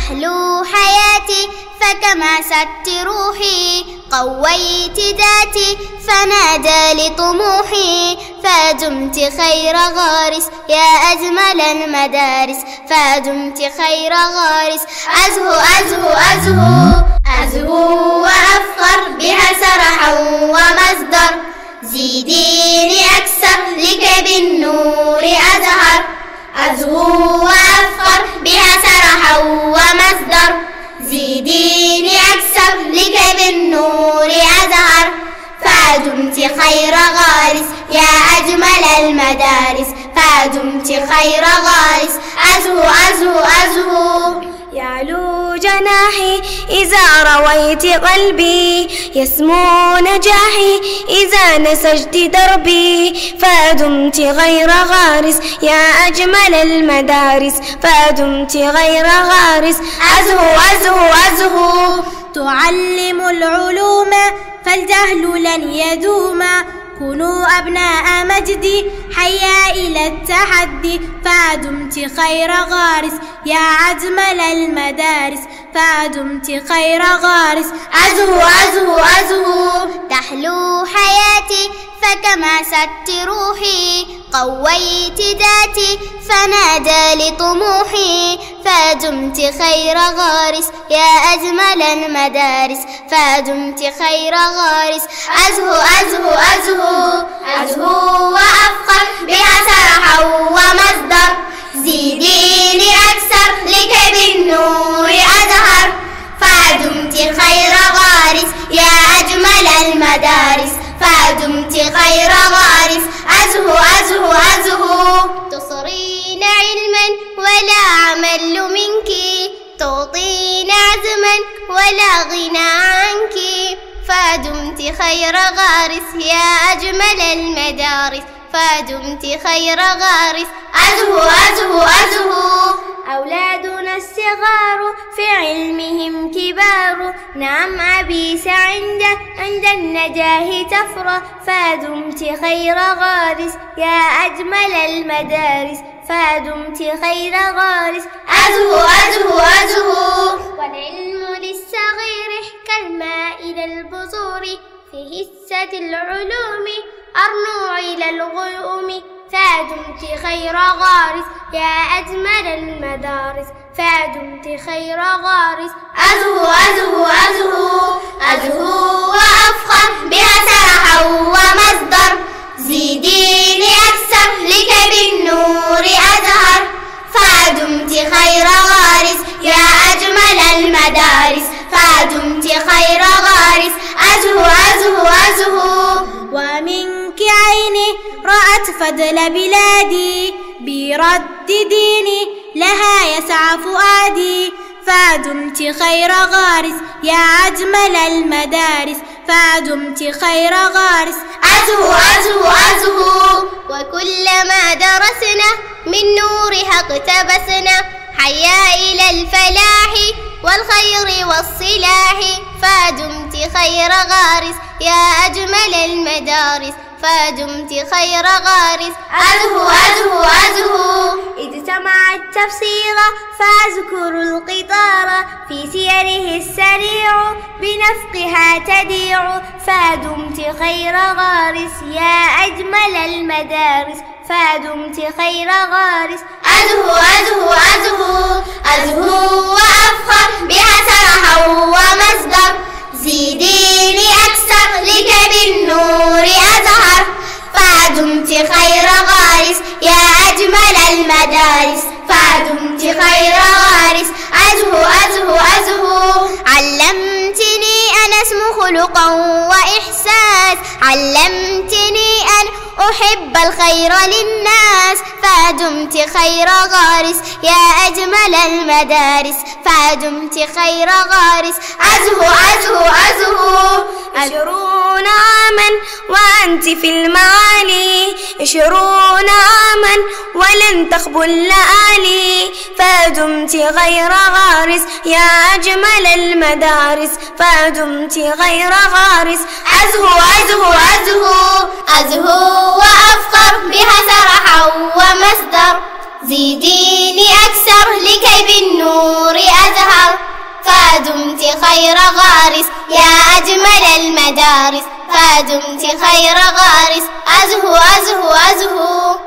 تحلو حياتي فكما ست روحي، قويت ذاتي فنادى لطموحي، فدمت خير غارس يا أجمل المدارس، فدمت خير غارس. أزهو أزهو أزهو أزهو وأفخر بها سرحا ومصدر، زيديني أكثر لكي بالنور أزهر. أزهو وأفخر بها سرحا ومصدر، زيديني أكثر لكي بالنور أزهر. فدمت خير غارس يا أجمل المدارس، فدمت خير غارس. أزهو أزهو أزهو يعلو جناحي إذا رويت قلبي، يسمو نجاحي إذا نسجت دربي، فدمت غير غارس يا أجمل المدارس، فدمت غير غارس. أزهو أزهو أزهو تعلم العلوم فالجهل لن يدوم، كونوا أبناء مجدي حيا إلى التحدي، فدمت خير غارس يا أجمل المدارس، فدمت خير غارس. أزهو أزهو أزهو تحلو حياتي فكما ست روحي، قويت ذاتي فنادى لطموحي، فدمت خير غارس يا أجمل المدارس، فدمت خير غارس. أزهو أزهو أزهو أزهو وأفخر بها سرحا ومصدر، زيديني أكثر لكي بالنور أزهر. فدمت خير غارس يا أجمل المدارس، فدمت خير غارس. أزهو أزهو أزهو تصرين علما ولا عمل منك، تعطين عزما ولا غنى عنك، فدمت خير غارس يا أجمل المدارس، فدمت خير غارس. أزهو أزهو أزهو أولادنا الصغار في علمهم كبار، نعم عبيس عند النجاح تفرح، فدمت خير غارس يا أجمل المدارس، فدمت خير غارس. أزهو أزهو أزهو والعلم للصغير كالماء إلى البذور، في هسة العلوم أرنو إلى الغيوم، فدمت خير غارس يا أجمل المدارس، فدمت خير غارس. أزهو أزهو أزهو أزهو وأفخر بها سرحا ومصدر، زيديني أكثر لكي بالنور أزهر. فدمت خير غارس يا أجمل المدارس، فدمت خير غارس. أزهو أزهو أزهو ومنك عيني رأت فضل بلادي، برد ديني لها يسعى فؤادي، فدمت خير غارس يا أجمل المدارس، فدمت خير غارس. أزهو أزهو أزهو وكلما درسنا من نورها اقتبسنا، حيا إلى الفلاح والخير والصلاح، فدمت خير غارس يا أجمل المدارس، فدمت خير غارس. أزهو أزهو أزهو اجتمع التفسير فأذكر القطار، في سيره السريع بنفقها تديع، فدمت خير غارس يا أجمل المدارس، فدمت خير غارس. أزهو أزهو أزهو أزهو وأفخر بها سرحا ومصدر، زيديني أكثر لكي بالنور أزهر. فدمت خير غارس يا أجمل المدارس، فدمت خير غارس. أزهو أزهو أزهو علمتني أن اسم خلقا وإحساس، علمتني أن أحب الخير للناس، فدمت خير غارس يا أجمل المدارس، فدمت خير غارس. أزهو أزهو أزهو 20 عاما وأنت في المعالي، 20 عاما ولن تخبو اللآلي، فدمت غير غارس يا أجمل المدارس، فدمت غير غارس. أزهو أزهو أزهو أزهو وأفخر بها سرحا ومصدر، زيديني أكثر لكي بالنور أزهر. فدمت خير غارس يا أجمل المدارس، فدمت خير غارس. أزهو أزهو أزهو